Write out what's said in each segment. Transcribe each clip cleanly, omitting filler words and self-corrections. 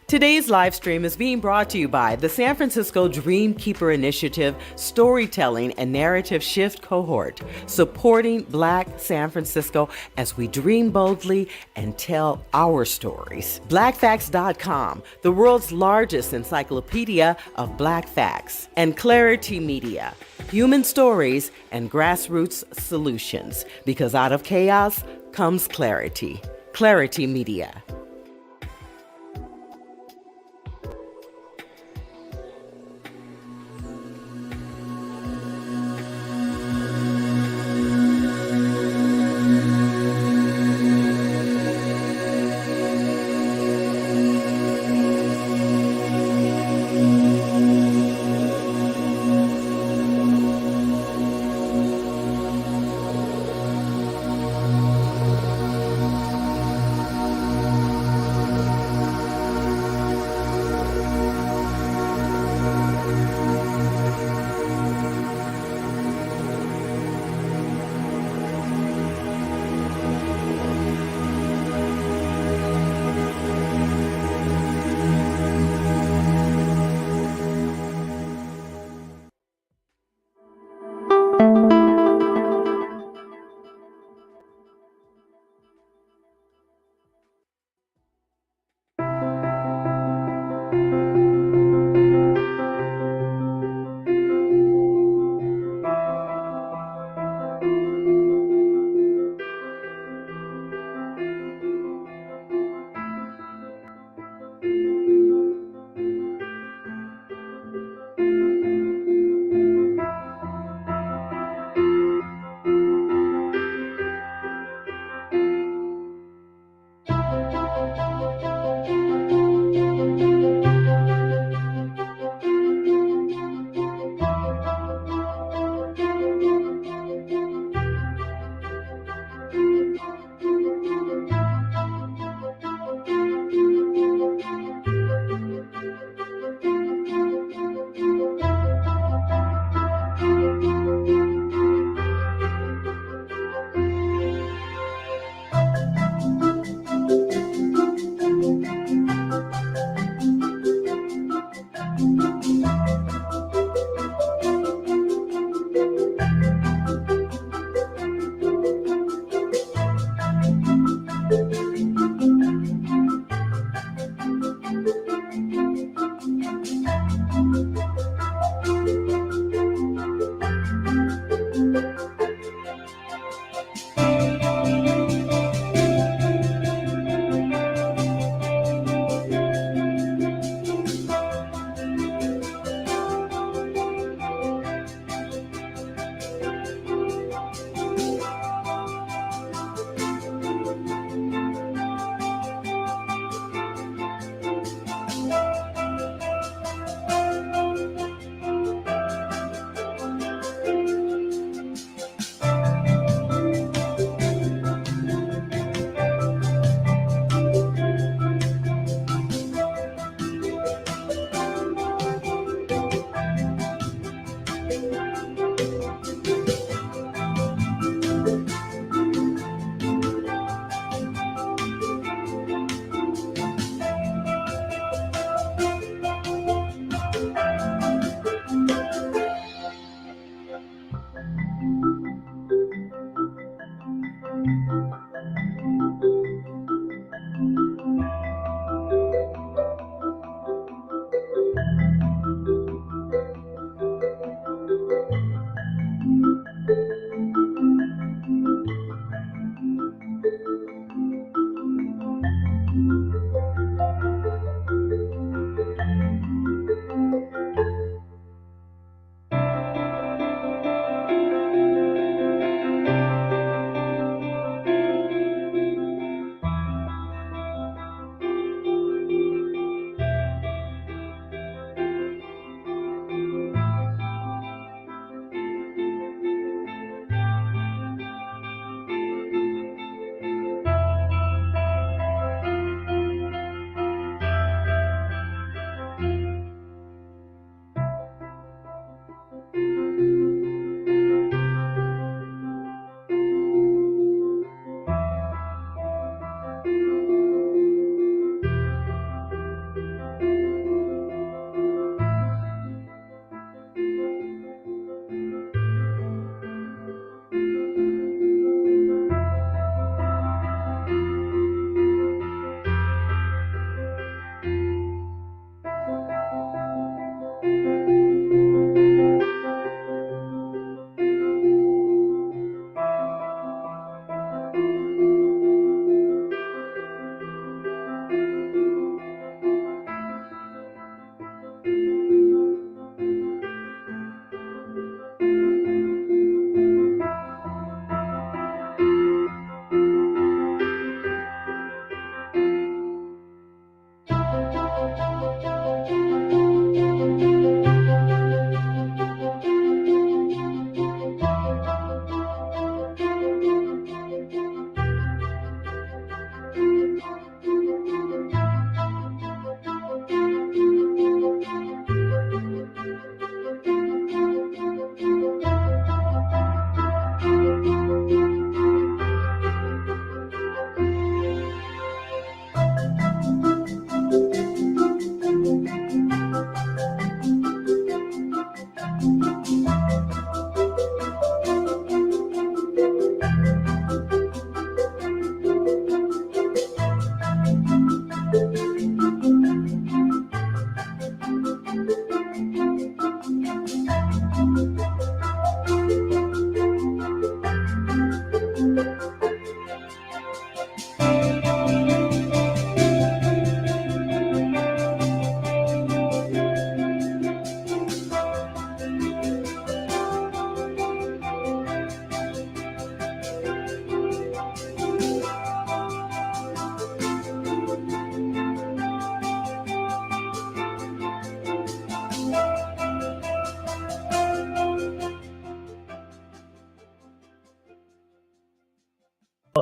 Today's live stream is being brought to you by the San Francisco Dreamkeeper Initiative Storytelling and Narrative Shift Cohort, supporting Black San Francisco as we dream boldly and tell our stories. BlackFacts.com, the world's largest encyclopedia of Black facts, and Clarity Media, human stories and grassroots solutions, because out of chaos comes clarity. Clarity Media.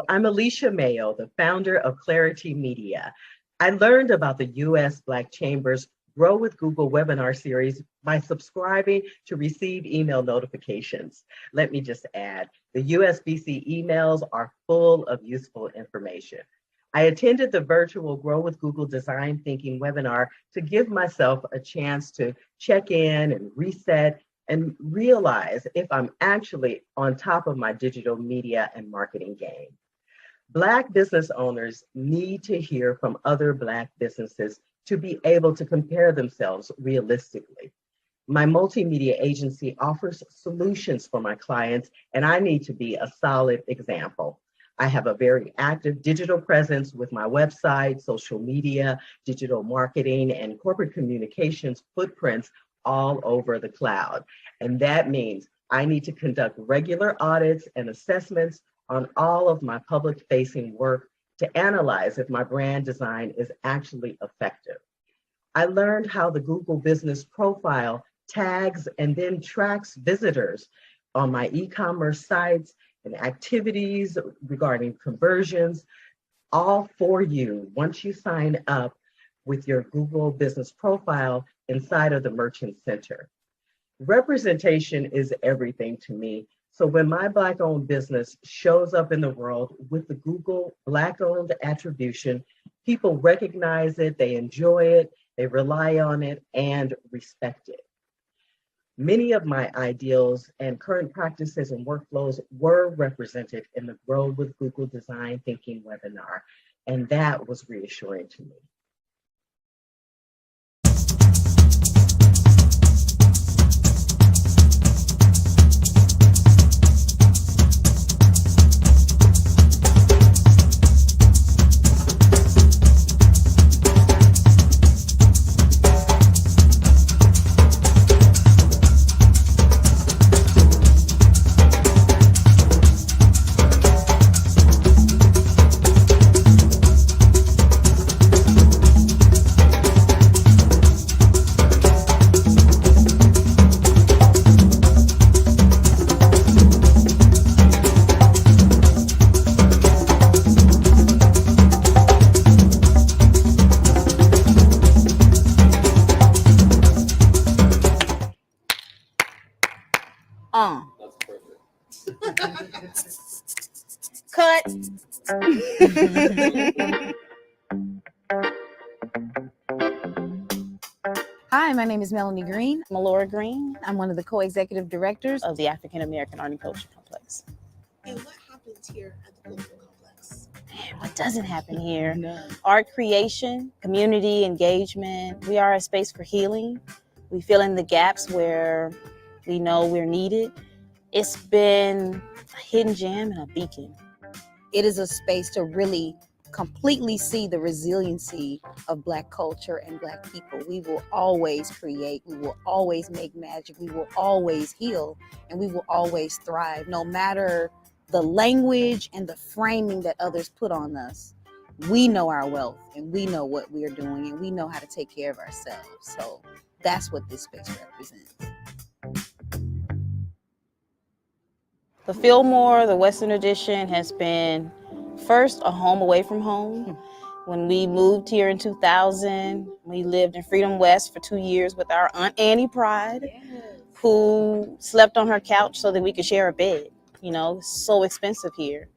I'm Alicia Mayo, the founder of Clarity Media. I learned about the U.S. Black Chamber's Grow with Google webinar series by subscribing to receive email notifications. Let me just add, the USBC emails are full of useful information. I attended the virtual Grow with Google Design Thinking webinar to give myself a chance to check in and reset and realize if I'm actually on top of my digital media and marketing game. Black business owners need to hear from other Black businesses to be able to compare themselves realistically. My multimedia agency offers solutions for my clients, and I need to be a solid example. I have a very active digital presence with my website, social media, digital marketing, and corporate communications footprints all over the cloud. And that means I need to conduct regular audits and assessments on all of my public-facing work to analyze if my brand design is actually effective. I learned how the Google Business Profile tags and then tracks visitors on my e-commerce sites and activities regarding conversions, all for you once you sign up with your Google Business Profile inside of the Merchant Center. Representation is everything to me. So when my Black-owned business shows up in the world with the Google Black-owned attribution, people recognize it, they enjoy it, they rely on it, and respect it. Many of my ideals and current practices and workflows were represented in the Grow with Google Design Thinking webinar, and that was reassuring to me. Cut. Hi, my name is Melanie Green. I'm Laura Green. I'm one of the co-executive directors of the African American Art and Culture Complex. And what happens here at the Cultural Complex? Man, what doesn't happen here? No. Art creation, community engagement. We are a space for healing. We fill in the gaps where we know we're needed. It's been a hidden gem and a beacon. It is a space to really completely see the resiliency of Black culture and Black people. We will always create, we will always make magic, we will always heal, and we will always thrive, no matter the language and the framing that others put on us. We know our wealth, and we know what we are doing, and we know how to take care of ourselves. So that's what this space represents. The Fillmore, the Western Edition, has been first a home away from home. When we moved here in 2000, we lived in Freedom West for 2 years with our Aunt Annie Pride, who slept on her couch so that we could share a bed. You know, so expensive here.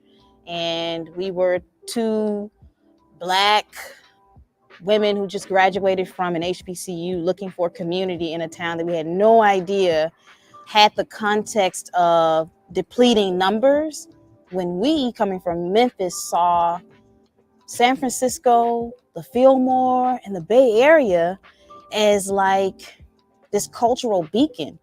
And we were two Black women who just graduated from an HBCU looking for community in a town that we had no idea had the context of depleting numbers, when we, coming from Memphis, saw San Francisco, the Fillmore, and the Bay Area as like this cultural beacon.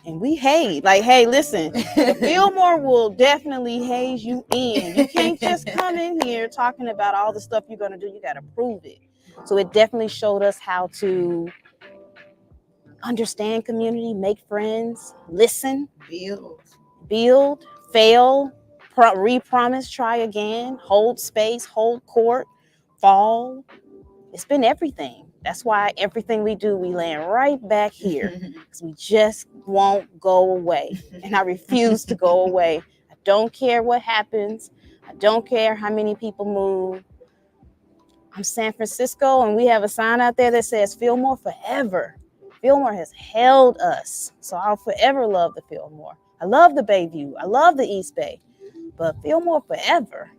And we hate, like, hey, listen, the Fillmore will definitely haze you in. You can't just come in here talking about all the stuff you're going to do. You got to prove it. So it definitely showed us how to understand community, make friends, listen, build, fail, re-promise, try again, hold space, hold court, fall. It's been everything. That's why everything we do, we land right back here, because we just won't go away. And I refuse to go away. I don't care what happens. I don't care how many people move. I'm San Francisco, and we have a sign out there that says Fillmore forever. Fillmore has held us, so I'll forever love the Fillmore. I love the Bayview. I love the East Bay, but Fillmore forever.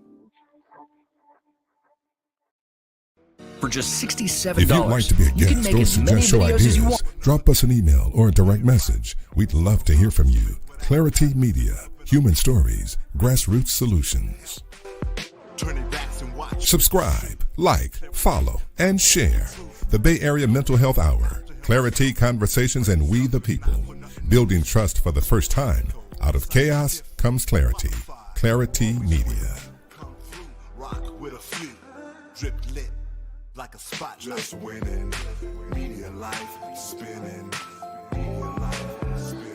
For just $67, If you'd like to be a you can guest make or as many suggest show videos as you ideas, want. drop us an email or a direct message. We'd love to hear from you. Clarity Media, human stories, grassroots solutions. Subscribe, like, follow, and share. The Bay Area Mental Health Hour, Clarity Conversations, and We the People. Building trust for the first time. Out of chaos comes clarity. Clarity Media. Rock with a few, drip lit like a spotlight. Just winning, media life spinning, media life spinning.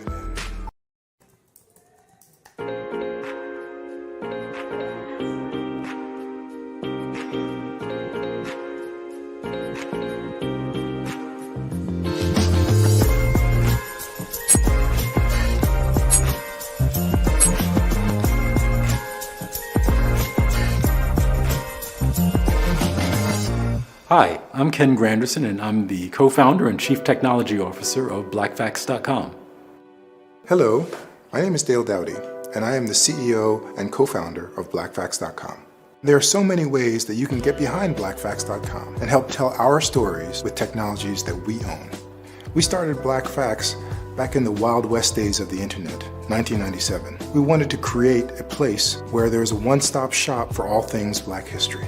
Hi, I'm Ken Granderson, and I'm the co-founder and chief technology officer of blackfacts.com. Hello, my name is Dale Dowdy, and I am the CEO and co-founder of blackfacts.com. There are so many ways that you can get behind blackfacts.com and help tell our stories with technologies that we own. We started Black Facts back in the Wild West days of the internet, 1997. We wanted to create a place where there's a one-stop shop for all things Black history.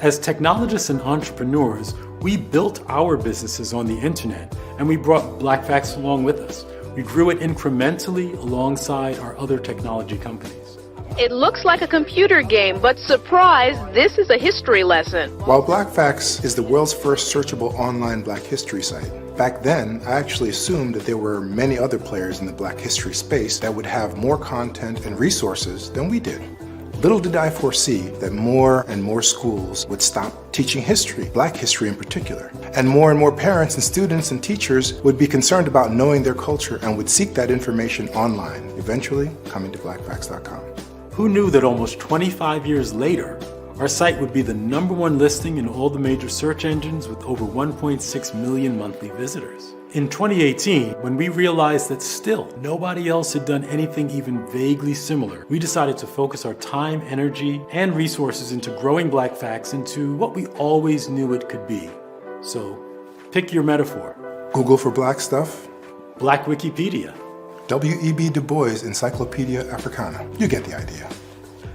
As technologists and entrepreneurs, we built our businesses on the internet, and we brought Black Facts along with us. We grew it incrementally alongside our other technology companies. It looks like a computer game, but surprise, this is a history lesson. While Black Facts is the world's first searchable online Black history site, back then I actually assumed that there were many other players in the Black history space that would have more content and resources than we did. Little did I foresee that more and more schools would stop teaching history, Black history in particular, and more parents and students and teachers would be concerned about knowing their culture and would seek that information online, eventually coming to blackfacts.com. Who knew that almost 25 years later, our site would be the #1 listing in all the major search engines with over 1.6 million monthly visitors? In 2018, when we realized that still nobody else had done anything even vaguely similar, we decided to focus our time, energy, and resources into growing Black Facts into what we always knew it could be. So, pick your metaphor. Google for Black stuff, Black Wikipedia. W.E.B. Du Bois Encyclopedia Africana. You get the idea.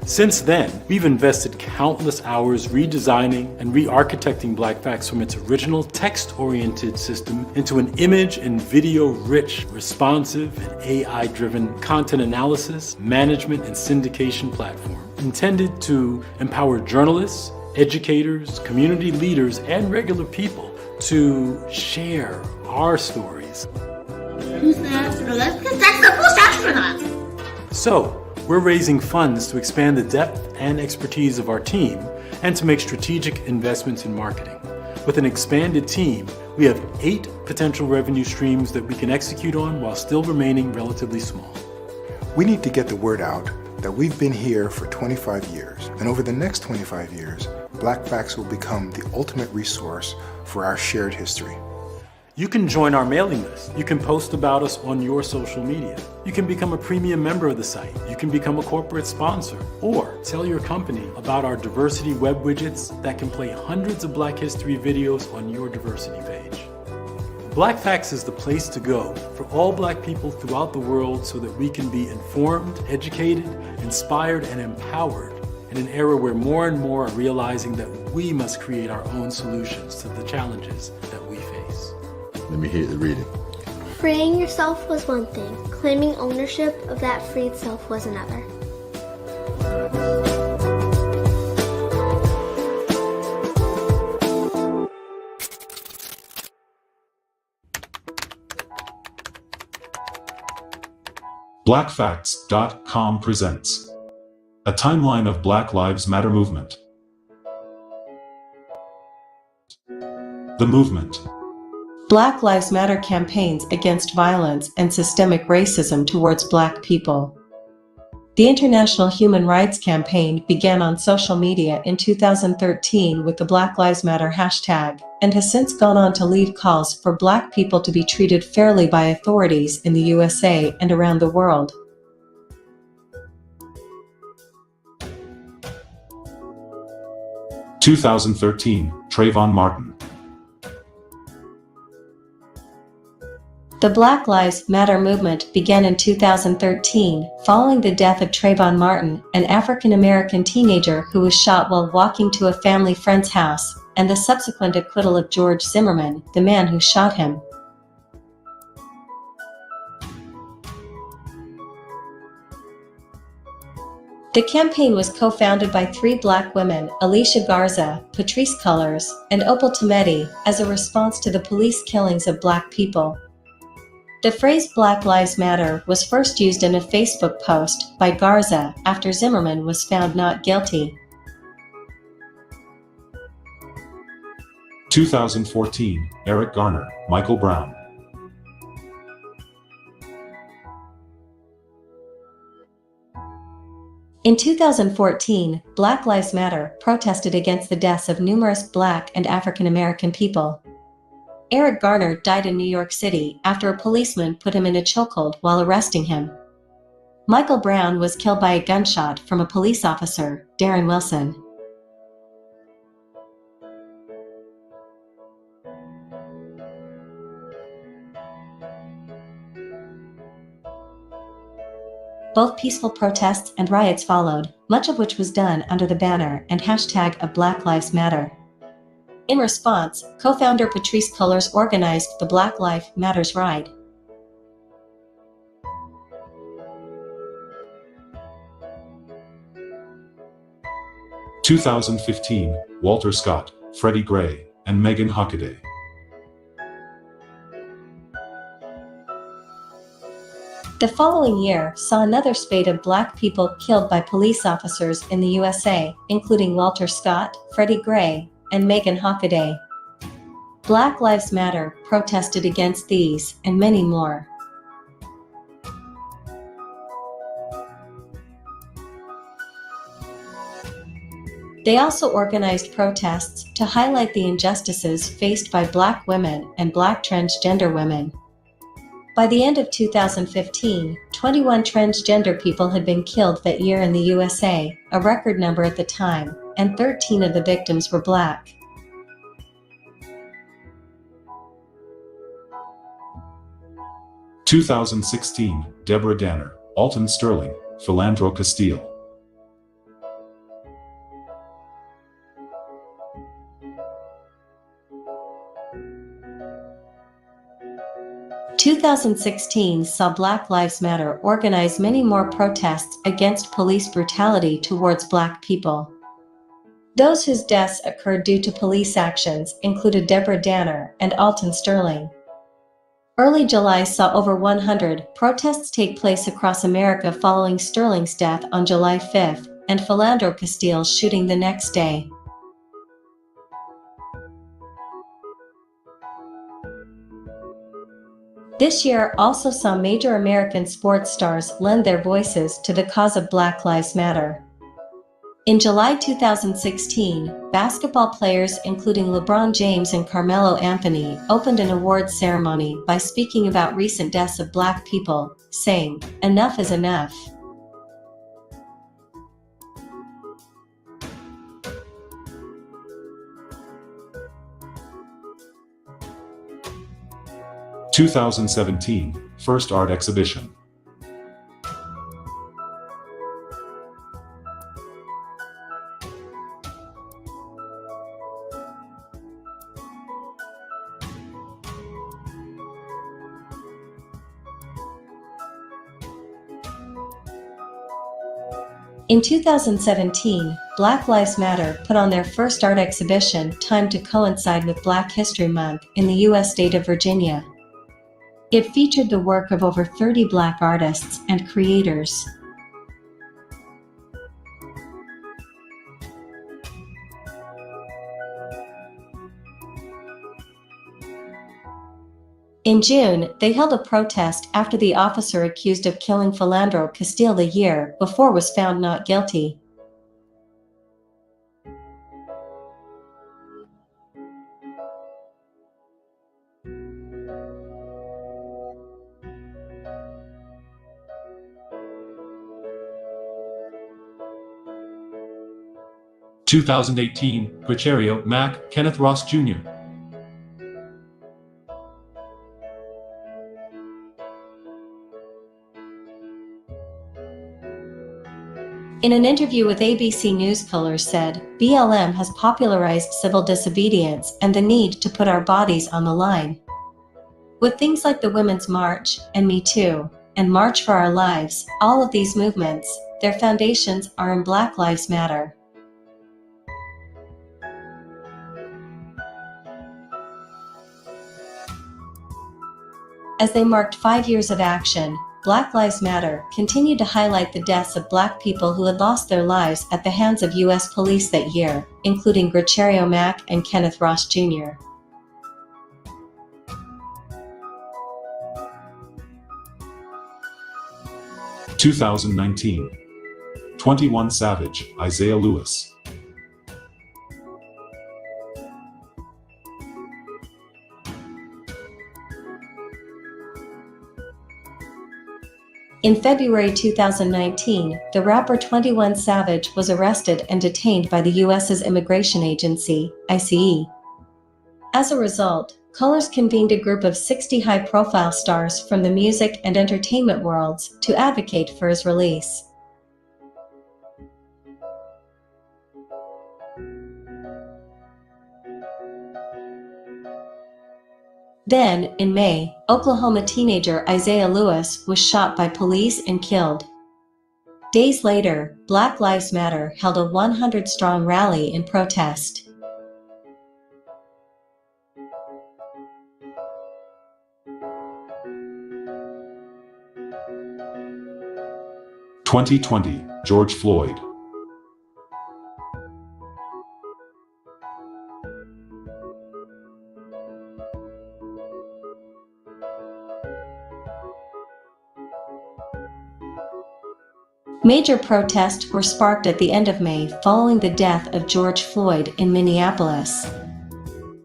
Since then, we've invested countless hours redesigning and re-architecting Black Facts from its original text-oriented system into an image and video-rich, responsive, and AI-driven content analysis, management, and syndication platform intended to empower journalists, educators, community leaders, and regular people to share our stories. Who's the astronaut? That's the first astronaut! So, we're raising funds to expand the depth and expertise of our team and to make strategic investments in marketing. With an expanded team, we have 8 potential revenue streams that we can execute on while still remaining relatively small. We need to get the word out that we've been here for 25 years, and over the next 25 years, Black Facts will become the ultimate resource for our shared history. You can join our mailing list. You can post about us on your social media. You can become a premium member of the site. You can become a corporate sponsor, or tell your company about our diversity web widgets that can play hundreds of Black history videos on your diversity page. Black Facts is the place to go for all Black people throughout the world so that we can be informed, educated, inspired, and empowered in an era where more and more are realizing that we must create our own solutions to the challenges that we face. Let me hear the reading. Freeing yourself was one thing. Claiming ownership of that freed self was another. Blackfacts.com presents a timeline of Black Lives Matter movement. The movement. Black Lives Matter campaigns against violence and systemic racism towards Black people. The International Human Rights Campaign began on social media in 2013 with the Black Lives Matter hashtag, and has since gone on to lead calls for Black people to be treated fairly by authorities in the USA and around the world. – 2013, Trayvon Martin. The Black Lives Matter movement began in 2013, following the death of Trayvon Martin, an African-American teenager who was shot while walking to a family friend's house, and the subsequent acquittal of George Zimmerman, the man who shot him. The campaign was co-founded by 3 Black women, Alicia Garza, Patrisse Cullors, and Opal Tometi, as a response to the police killings of Black people. The phrase Black Lives Matter was first used in a Facebook post by Garza after Zimmerman was found not guilty. 2014, Eric Garner, Michael Brown. In 2014, Black Lives Matter protested against the deaths of numerous Black and African American people. Eric Garner died in New York City after a policeman put him in a chokehold while arresting him. Michael Brown was killed by a gunshot from a police officer, Darren Wilson. Both peaceful protests and riots followed, much of which was done under the banner and hashtag of Black Lives Matter. In response, co-founder Patrisse Cullors organized the Black Lives Matters Ride. – 2015, Walter Scott, Freddie Gray, and Megan Hockaday. The following year saw another spate of Black people killed by police officers in the USA, including Walter Scott, Freddie Gray, and Megan Hockaday. Black Lives Matter protested against these and many more. They also organized protests to highlight the injustices faced by Black women and Black transgender women. By the end of 2015, 21 transgender people had been killed that year in the USA, a record number at the time, and 13 of the victims were Black. – 2016, Deborah Danner, Alton Sterling, Philandro Castile. – 2016 saw Black Lives Matter organize many more protests against police brutality towards Black people. Those whose deaths occurred due to police actions included Deborah Danner and Alton Sterling. Early July saw over 100 protests take place across America following Sterling's death on July 5th and Philandro Castile's shooting the next day. This year also saw major American sports stars lend their voices to the cause of Black Lives Matter. In July 2016, basketball players including LeBron James and Carmelo Anthony opened an awards ceremony by speaking about recent deaths of Black people, saying, "Enough is enough." – 2017, First Art Exhibition. In 2017, Black Lives Matter put on their first art exhibition timed to coincide with Black History Month in the U.S. state of Virginia. It featured the work of over 30 Black artists and creators. In June, they held a protest after the officer accused of killing Philandro Castile the year before was found not guilty. – 2018, Quicherio, Mac, Kenneth Ross Jr. In an interview with ABC News, Color said, BLM has popularized civil disobedience and the need to put our bodies on the line. With things like the Women's March, and Me Too, and March for Our Lives, all of these movements, their foundations are in Black Lives Matter. As they marked 5 years of action, Black Lives Matter continued to highlight the deaths of Black people who had lost their lives at the hands of U.S. police that year, including Quicherio Mac and Kenneth Ross Jr. – 2019, 21 Savage, Isaiah Lewis. In February 2019, the rapper 21 Savage was arrested and detained by the U.S.'s immigration agency, ICE. As a result, Colors convened a group of 60 high-profile stars from the music and entertainment worlds to advocate for his release. Then, in May, Oklahoma teenager Isaiah Lewis was shot by police and killed. Days later, Black Lives Matter held a 100-strong rally in protest. – 2020, George Floyd. Major protests were sparked at the end of May following the death of George Floyd in Minneapolis.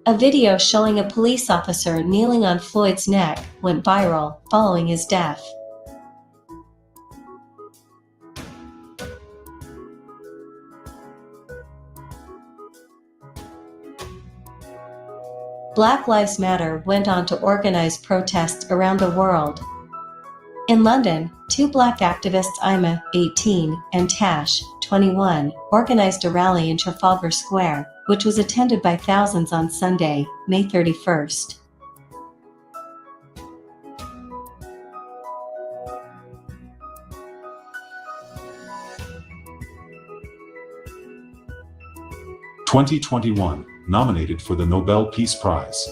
A video showing a police officer kneeling on Floyd's neck went viral following his death. Black Lives Matter went on to organize protests around the world. In London, two Black activists Ima, 18, and Tash, 21, organized a rally in Trafalgar Square, which was attended by thousands on Sunday, May 31st. – 2021, nominated for the Nobel Peace Prize.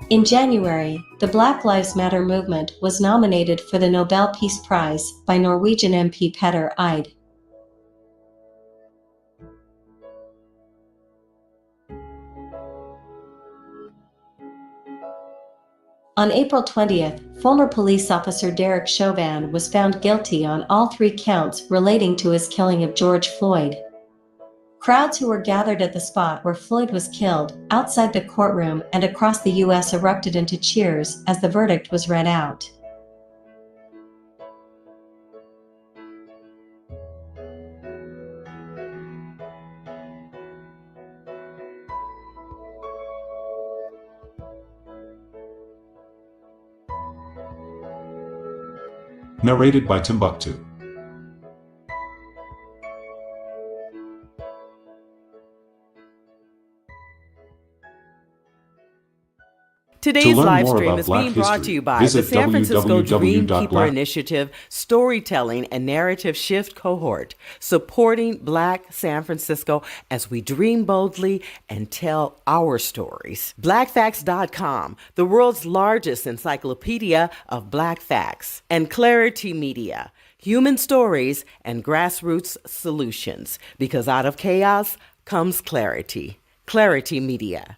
In January, the Black Lives Matter movement was nominated for the Nobel Peace Prize by Norwegian MP Petter Eide. On April 20th, former police officer Derek Chauvin was found guilty on all 3 counts relating to his killing of George Floyd. Crowds who were gathered at the spot where Floyd was killed, outside the courtroom and across the U.S. erupted into cheers as the verdict was read out. Narrated by Timbuktu. Today's learn live more stream about is Black being brought history, to you by the visit San Francisco www.black- Dreamkeeper Initiative Storytelling and Narrative Shift Cohort, supporting Black San Francisco as we dream boldly and tell our stories. BlackFacts.com, the world's largest encyclopedia of Black facts, and Clarity Media, human stories, and grassroots solutions. Because out of chaos comes clarity. Clarity Media.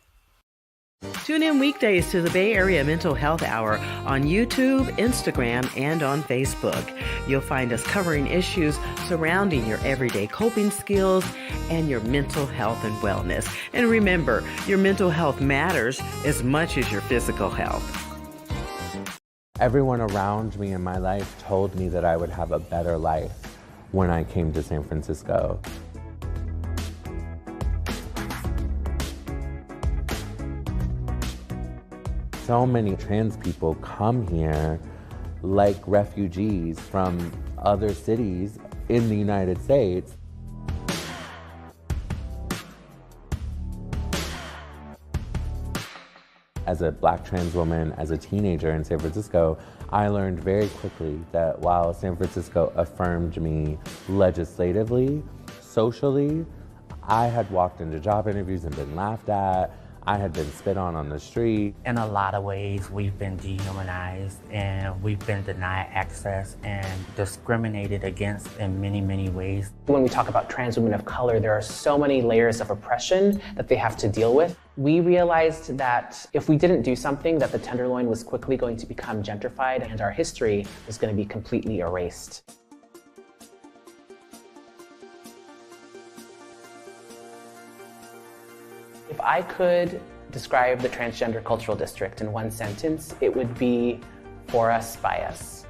Tune in weekdays to the Bay Area Mental Health Hour on YouTube, Instagram, and on Facebook. You'll find us covering issues surrounding your everyday coping skills and your mental health and wellness. And remember, your mental health matters as much as your physical health. Everyone around me in my life told me that I would have a better life when I came to San Francisco. So many trans people come here like refugees from other cities in the United States. As a Black trans woman, as a teenager in San Francisco, I learned very quickly that while San Francisco affirmed me legislatively, socially, I had walked into job interviews and been laughed at. I had been spit on the street. In a lot of ways, we've been dehumanized and we've been denied access and discriminated against in many, many ways. When we talk about trans women of color, there are so many layers of oppression that they have to deal with. We realized that if we didn't do something, that the Tenderloin was quickly going to become gentrified and our history was going to be completely erased. If I could describe the Transgender Cultural District in one sentence, it would be for us, by us.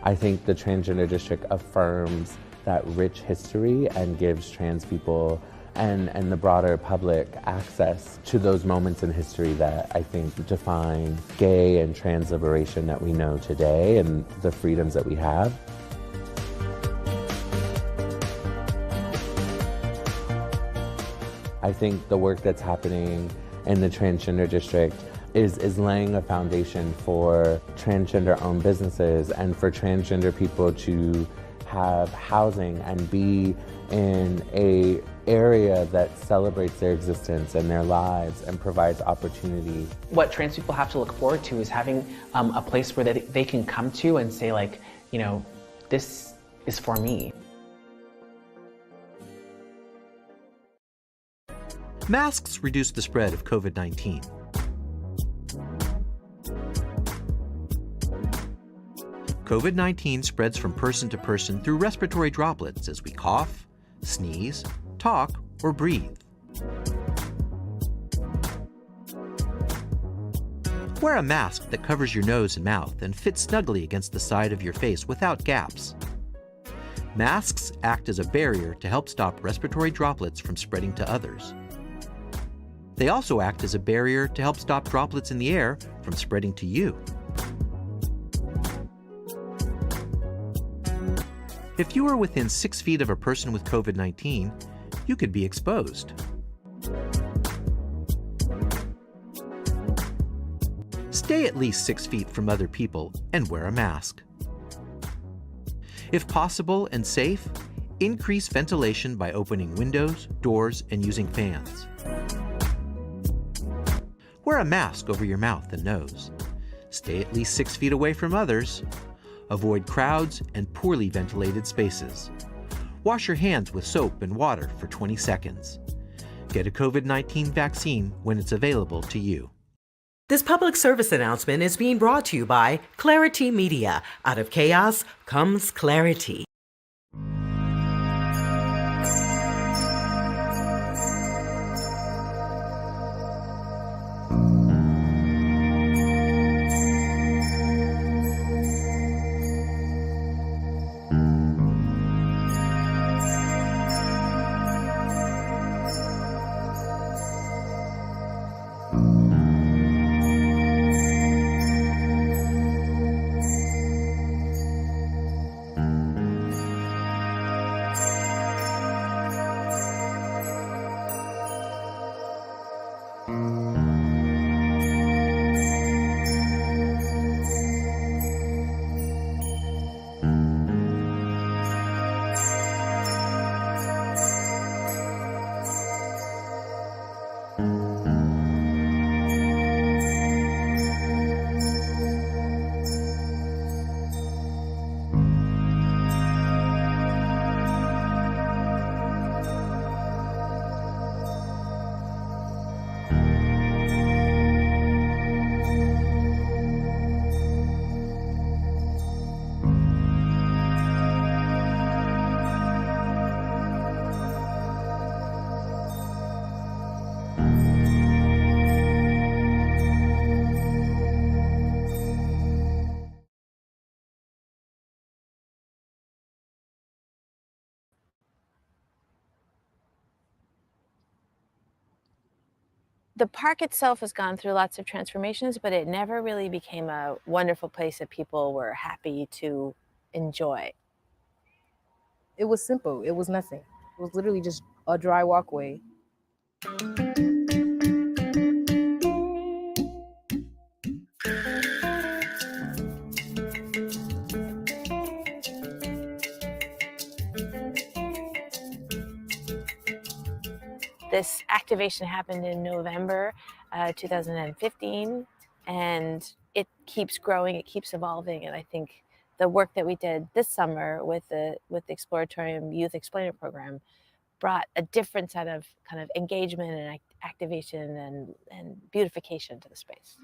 I think the Transgender District affirms that rich history and gives trans people and the broader public access to those moments in history that I think define gay and trans liberation that we know today and the freedoms that we have. I think the work that's happening in the Transgender District is laying a foundation for transgender-owned businesses and for transgender people to have housing and be in a area that celebrates their existence and their lives and provides opportunity. What trans people have to look forward to is having a place where they can come to and say, like, you know, this is for me. Masks reduce the spread of COVID-19. COVID-19 spreads from person to person through respiratory droplets as we cough, sneeze, talk, or breathe. Wear a mask that covers your nose and mouth and fits snugly against the side of your face without gaps. Masks act as a barrier to help stop respiratory droplets from spreading to others. They also act as a barrier to help stop droplets in the air from spreading to you. If you are within 6 feet of a person with COVID-19, you could be exposed. Stay at least 6 feet from other people and wear a mask. If possible and safe, increase ventilation by opening windows, doors, and using fans. Wear a mask over your mouth and nose. Stay at least 6 feet away from others. Avoid crowds and poorly ventilated spaces. Wash your hands with soap and water for 20 seconds. Get a COVID-19 vaccine when it's available to you. This public service announcement is being brought to you by Clarity Media. Out of chaos comes clarity. The park itself has gone through lots of transformations, but it never really became a wonderful place that people were happy to enjoy. It was simple. It was nothing. It was literally just a dry walkway. This activation happened in November 2015, and it keeps growing, it keeps evolving, and I think the work that we did this summer with the Exploratorium Youth Explainer Program brought a different set of kind of engagement and activation and beautification to the space.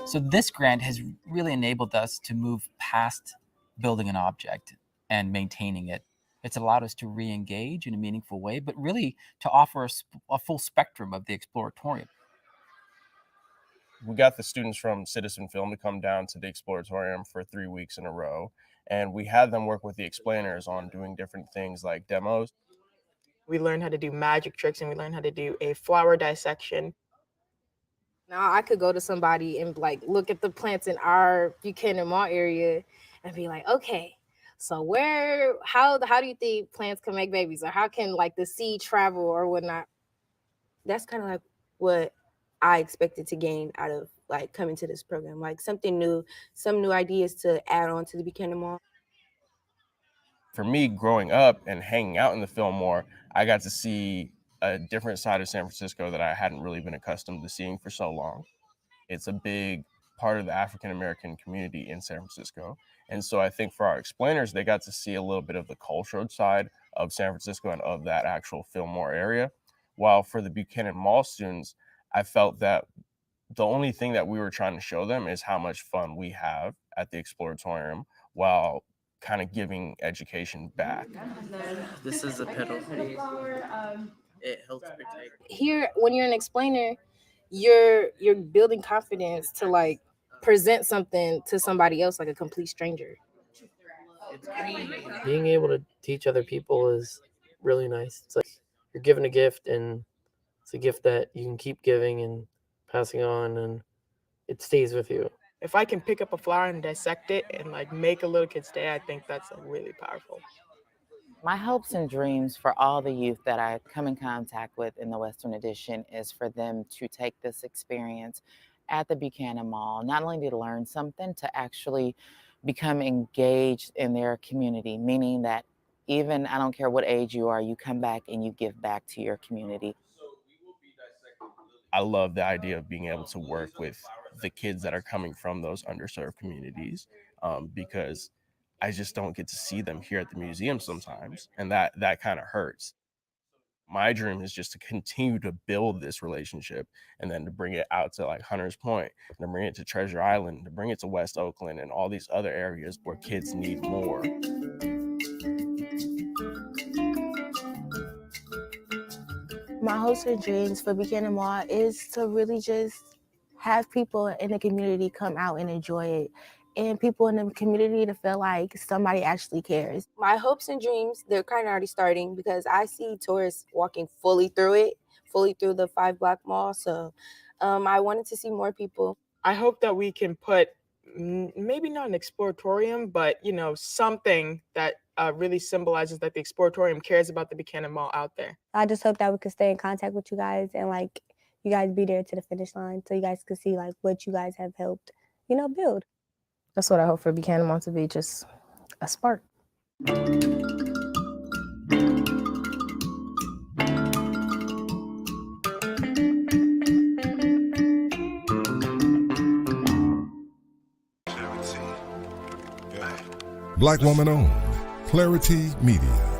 So this grant has really enabled us to move past building an object and maintaining it. It's allowed us to re-engage in a meaningful way, but really to offer a full spectrum of the Exploratorium. We got the students from Citizen Film to come down to the Exploratorium for 3 weeks in a row, and we had them work with the explainers on doing different things like demos. We learned how to do magic tricks, and we learned how to do a flower dissection. Now I could go to somebody and like look at the plants in our Buchanan Mall area and be like, okay, so how do you think plants can make babies, or how can like the seed travel or whatnot? That's kind of like what I expected to gain out of like coming to this program, like something new, some new ideas to add on to the Buchanan Mall. For me, growing up and hanging out in the Fillmore, I got to see a different side of San Francisco that I hadn't really been accustomed to seeing for so long. It's a big part of the African-American community in San Francisco. And so I think for our explainers, they got to see a little bit of the cultural side of San Francisco and of that actual Fillmore area. While for the Buchanan Mall students, I felt that the only thing that we were trying to show them is how much fun we have at the Exploratorium while kind of giving education back. This is a pedal. It helps protect. Here, when you're an explainer, you're building confidence to like present something to somebody else, like a complete stranger. Being able to teach other people is really nice. It's like you're given a gift, and it's a gift that you can keep giving and passing on, and it stays with you. If I can pick up a flower and dissect it and like make a little kid's day, I think that's like really powerful. My hopes and dreams for all the youth that I come in contact with in the Western Addition is for them to take this experience at the Buchanan Mall, not only to learn something, to actually become engaged in their community, meaning that even, I don't care what age you are, you come back and you give back to your community. I love the idea of being able to work with the kids that are coming from those underserved communities, because I just don't get to see them here at the museum sometimes, and that kind of hurts. My dream is just to continue to build this relationship and then to bring it out to like Hunters Point, and to bring it to Treasure Island, to bring it to West Oakland and all these other areas where kids need more. My hopes and dreams for Buchanan Mall is to really just have people in the community come out and enjoy it, and people in the community to feel like somebody actually cares. My hopes and dreams, they're kind of already starting because I see tourists walking fully through the 5-block mall. So I wanted to see more people. I hope that we can put maybe not an exploratorium, but something that really symbolizes that the exploratorium cares about the Buchanan Mall out there. I just hope that we could stay in contact with you guys and like you guys be there to the finish line so you guys could see like what you guys have helped, build. That's what I hope for Buchanan Mall to be, just a spark. Black woman owned. Clarity Media.